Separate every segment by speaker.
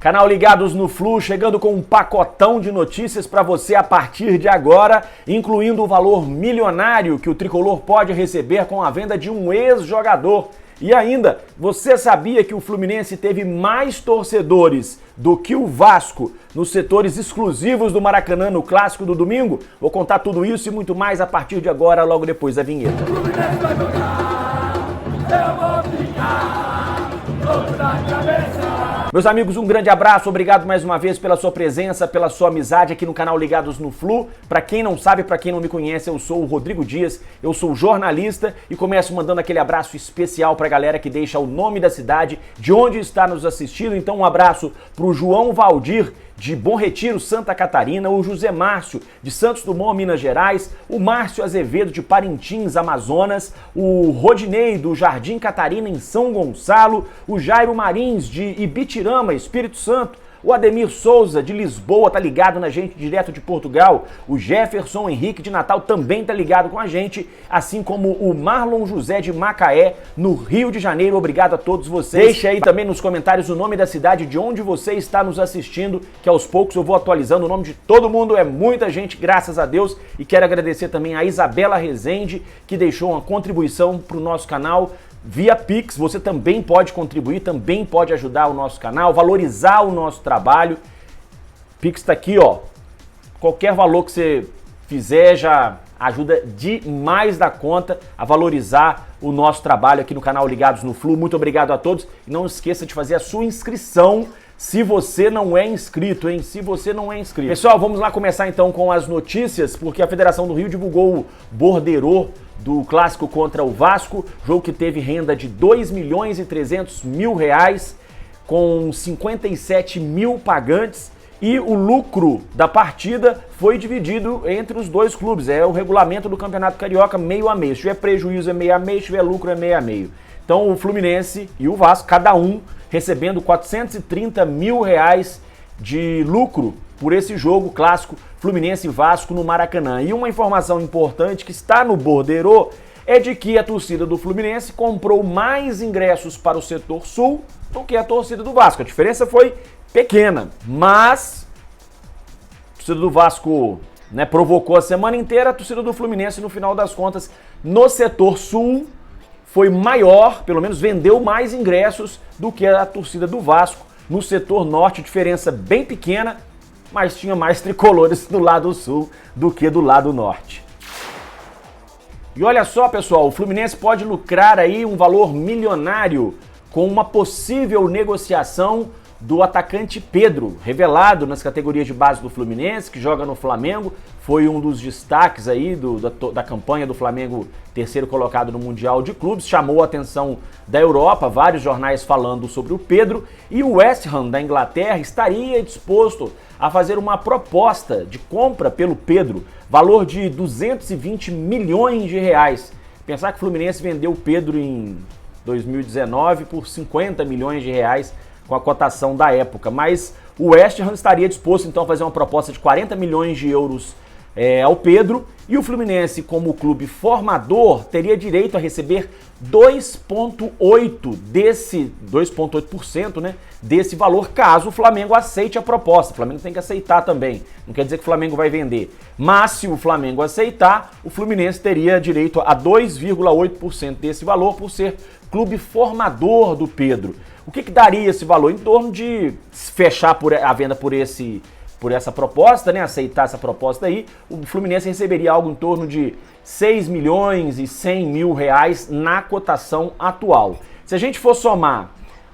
Speaker 1: Canal Ligados no Flu, chegando com um pacotão de notícias para você a partir de agora, incluindo o valor milionário que o Tricolor pode receber com a venda de um ex-jogador. E ainda, você sabia que o Fluminense teve mais torcedores do que o Vasco nos setores exclusivos do Maracanã no Clássico do domingo? Vou contar tudo isso e muito mais a partir de agora, logo depois da vinheta.
Speaker 2: Fluminense vai jogar, eu vou ficar louco da cabeça.
Speaker 1: Meus amigos, um grande abraço, obrigado mais uma vez pela sua presença, pela sua amizade aqui no canal Ligados no Flu. Para quem não sabe, para quem não me conhece, eu sou o Rodrigo Dias, eu sou jornalista e começo mandando aquele abraço especial para a galera que deixa o nome da cidade, de onde está nos assistindo. Então um abraço para o João Valdir, de Bom Retiro, Santa Catarina, o José Márcio, de Santos Dumont, Minas Gerais, o Márcio Azevedo, de Parintins, Amazonas, o Rodinei, do Jardim Catarina, em São Gonçalo, o Jairo Marins, de Ibitirama, Espírito Santo, o Ademir Souza, de Lisboa, tá ligado na gente direto de Portugal. O Jefferson Henrique, de Natal, também tá ligado com a gente. Assim como o Marlon José, de Macaé, no Rio de Janeiro. Obrigado a todos vocês. Deixe aí também nos comentários o nome da cidade de onde você está nos assistindo, que aos poucos eu vou atualizando o nome de todo mundo. É muita gente, graças a Deus. E quero agradecer também a Isabela Rezende, que deixou uma contribuição pro nosso canal via Pix. Você também pode contribuir, também pode ajudar o nosso canal, valorizar o nosso trabalho. Pix tá aqui, ó. Qualquer valor que você fizer já ajuda demais da conta a valorizar o nosso trabalho aqui no canal Ligados no Flu. Muito obrigado a todos. E não esqueça de fazer a sua inscrição se você não é inscrito, hein? Se você não é inscrito. Pessoal, vamos lá começar então com as notícias, porque a Federação do Rio divulgou o borderô do Clássico contra o Vasco, jogo que teve renda de R$2.300.000, com 57 mil pagantes, e o lucro da partida foi dividido entre os dois clubes. É o regulamento do Campeonato Carioca, meio a meio. Se tiver prejuízo é meio a meio, se tiver lucro é meio a meio. Então o Fluminense e o Vasco, cada um recebendo R$430 mil de lucro por esse jogo clássico Fluminense e Vasco no Maracanã. E uma informação importante que está no borderô é de que a torcida do Fluminense comprou mais ingressos para o setor sul do que a torcida do Vasco. A diferença foi pequena, mas a torcida do Vasco, né, provocou a semana inteira. A torcida do Fluminense, no final das contas, no setor sul, foi maior, pelo menos vendeu mais ingressos do que a torcida do Vasco no setor norte. Diferença bem pequena, mas tinha mais tricolores do lado sul do que do lado norte. E olha só, pessoal, o Fluminense pode lucrar aí um valor milionário com uma possível negociação do atacante Pedro, revelado nas categorias de base do Fluminense, que joga no Flamengo, foi um dos destaques aí da campanha do Flamengo, terceiro colocado no Mundial de Clubes, chamou a atenção da Europa, vários jornais falando sobre o Pedro, e o West Ham da Inglaterra estaria disposto a fazer uma proposta de compra pelo Pedro, valor de R$220 milhões. Pensar que o Fluminense vendeu o Pedro em 2019 por R$50 milhões, com a cotação da época, mas o West Ham estaria disposto então a fazer uma proposta de 40 milhões de euros ao Pedro, e o Fluminense, como clube formador, teria direito a receber 2,8%, né, desse valor, caso o Flamengo aceite a proposta. O Flamengo tem que aceitar também, não quer dizer que o Flamengo vai vender, mas se o Flamengo aceitar, o Fluminense teria direito a 2,8% desse valor por ser clube formador do Pedro. O que daria esse valor? Em torno de fechar a venda por essa proposta, né? Aceitar essa proposta aí, o Fluminense receberia algo em torno de R$6.100.000 na cotação atual. Se a gente for somar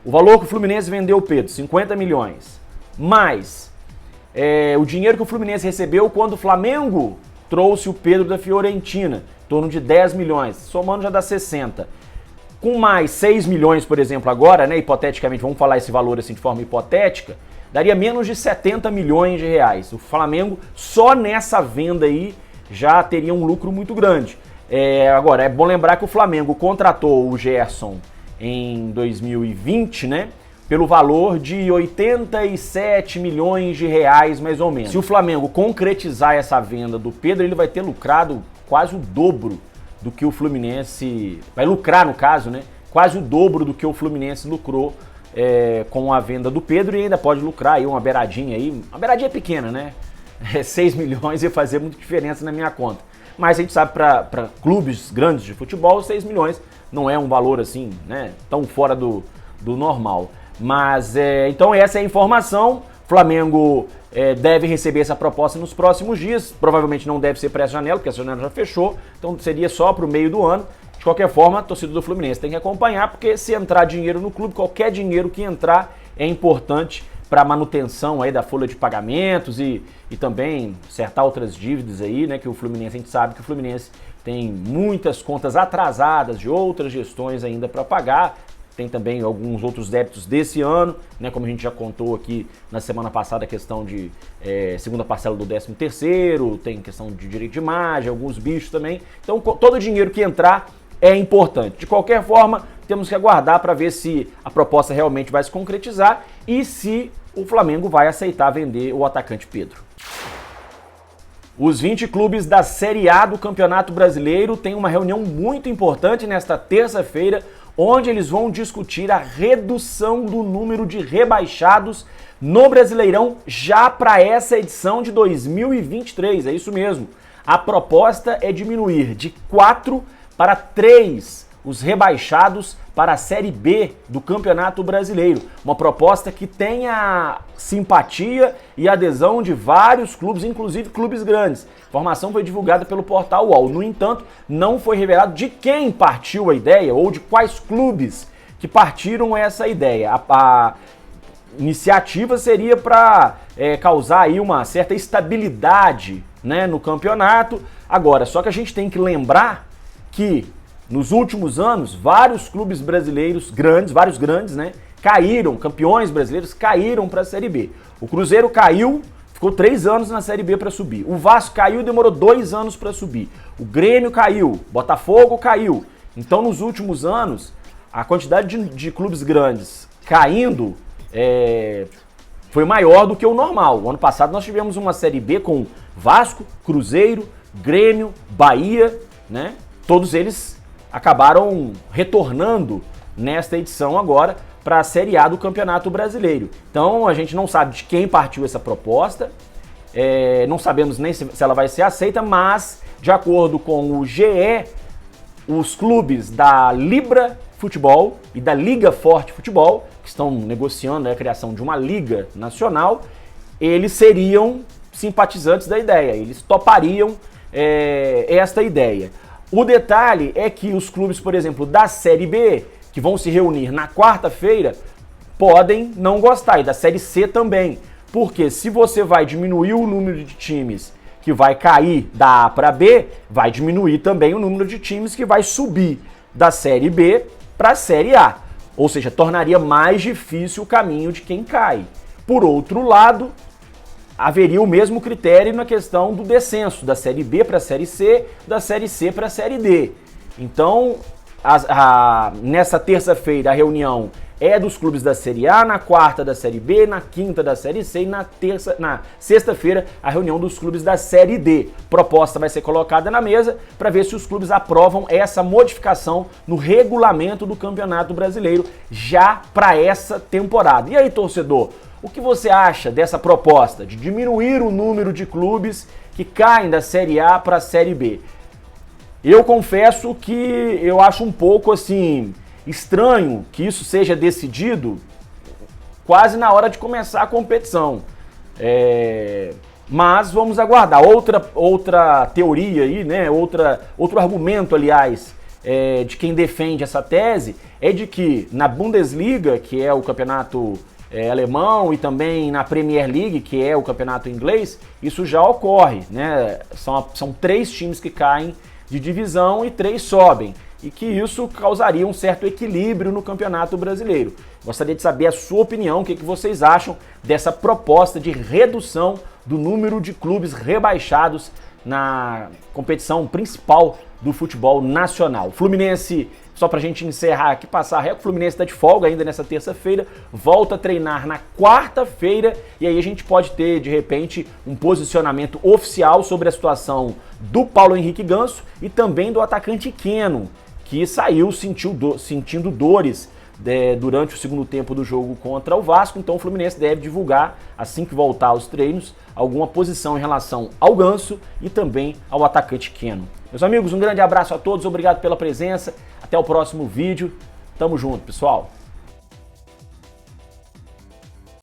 Speaker 1: o valor que o Fluminense vendeu o Pedro, 50 milhões, mais o dinheiro que o Fluminense recebeu quando o Flamengo trouxe o Pedro da Fiorentina, em torno de 10 milhões, somando já dá 60. Com mais 6 milhões, por exemplo, agora, né, hipoteticamente, vamos falar esse valor assim de forma hipotética, daria menos de R$70 milhões. O Flamengo, só nessa venda aí, já teria um lucro muito grande. Agora, é bom lembrar que o Flamengo contratou o Gerson em 2020, né, pelo valor de 87 milhões de reais, mais ou menos. Se o Flamengo concretizar essa venda do Pedro, ele vai ter lucrado quase o dobro do que o Fluminense vai lucrar, no caso, né? Quase o dobro do que o Fluminense lucrou com a venda do Pedro e ainda pode lucrar aí uma beiradinha aí. Uma beiradinha pequena, né? 6 milhões ia fazer muita diferença na minha conta. Mas a gente sabe para clubes grandes de futebol, 6 milhões não é um valor assim, né? Tão fora do normal. Mas, então essa é a informação. Flamengo deve receber essa proposta nos próximos dias. Provavelmente não deve ser para essa janela, porque essa janela já fechou. Então seria só para o meio do ano. De qualquer forma, a torcida do Fluminense tem que acompanhar, porque se entrar dinheiro no clube, qualquer dinheiro que entrar é importante para a manutenção aí da folha de pagamentos e também acertar outras dívidas aí, né? Que o Fluminense, a gente sabe que o Fluminense tem muitas contas atrasadas de outras gestões ainda para pagar. Tem também alguns outros débitos desse ano, né? Como a gente já contou aqui na semana passada, a questão de segunda parcela do 13º, tem questão de direito de imagem, alguns bichos também. Então todo o dinheiro que entrar é importante. De qualquer forma, temos que aguardar para ver se a proposta realmente vai se concretizar e se o Flamengo vai aceitar vender o atacante Pedro. Os 20 clubes da Série A do Campeonato Brasileiro têm uma reunião muito importante nesta terça-feira, onde eles vão discutir a redução do número de rebaixados no Brasileirão já para essa edição de 2023. É isso mesmo. A proposta é diminuir de 4 para 3 os rebaixados para a Série B do Campeonato Brasileiro. Uma proposta que tem a simpatia e adesão de vários clubes, inclusive clubes grandes. A informação foi divulgada pelo portal UOL. No entanto, não foi revelado de quem partiu a ideia ou de quais clubes que partiram essa ideia. A iniciativa seria para causar aí uma certa estabilidade, né, no campeonato. Agora, só que a gente tem que lembrar que nos últimos anos, vários clubes brasileiros grandes, vários grandes, né, caíram, campeões brasileiros caíram para a Série B. O Cruzeiro caiu, ficou 3 anos na Série B para subir. O Vasco caiu e demorou 2 anos para subir. O Grêmio caiu, Botafogo caiu. Então, nos últimos anos, a quantidade de clubes grandes caindo foi maior do que o normal. O ano passado nós tivemos uma Série B com Vasco, Cruzeiro, Grêmio, Bahia, né? Todos eles acabaram retornando nesta edição agora para a Série A do Campeonato Brasileiro. Então a gente não sabe de quem partiu essa proposta, não sabemos nem se ela vai ser aceita, mas de acordo com o GE, os clubes da Libra Futebol e da Liga Forte Futebol, que estão negociando a criação de uma liga nacional, eles seriam simpatizantes da ideia, eles topariam esta ideia. O detalhe é que os clubes, por exemplo, da Série B, que vão se reunir na quarta-feira, podem não gostar, e da Série C também. Porque se você vai diminuir o número de times que vai cair da A para B, vai diminuir também o número de times que vai subir da Série B para a Série A. Ou seja, tornaria mais difícil o caminho de quem cai. Por outro lado, haveria o mesmo critério na questão do descenso, da Série B para a Série C, da Série C para a Série D. Então, nessa terça-feira, a reunião é dos clubes da Série A, na quarta da Série B, na quinta da Série C e na sexta-feira, a reunião dos clubes da Série D. Proposta vai ser colocada na mesa para ver se os clubes aprovam essa modificação no regulamento do Campeonato Brasileiro já para essa temporada. E aí, torcedor? O que você acha dessa proposta de diminuir o número de clubes que caem da Série A para a Série B? Eu confesso que eu acho um pouco assim estranho que isso seja decidido quase na hora de começar a competição. Mas vamos aguardar. Outra teoria aí, né? Outro argumento, aliás, de quem defende essa tese é de que na Bundesliga, que é o campeonato alemão, e também na Premier League, que é o campeonato inglês, isso já ocorre, né? São 3 times que caem de divisão e 3 sobem, e que isso causaria um certo equilíbrio no Campeonato Brasileiro. Gostaria de saber a sua opinião, o que vocês acham dessa proposta de redução do número de clubes rebaixados na competição principal do futebol nacional. Fluminense, só pra gente encerrar aqui, passar a régua, o Fluminense tá de folga ainda nessa terça-feira, volta a treinar na quarta-feira, e aí a gente pode ter, de repente, um posicionamento oficial sobre a situação do Paulo Henrique Ganso e também do atacante Keno, que saiu sentindo dores durante o segundo tempo do jogo contra o Vasco, então o Fluminense deve divulgar, assim que voltar aos treinos, alguma posição em relação ao Ganso e também ao atacante Keno. Meus amigos, um grande abraço a todos, obrigado pela presença, até o próximo vídeo, tamo junto, pessoal!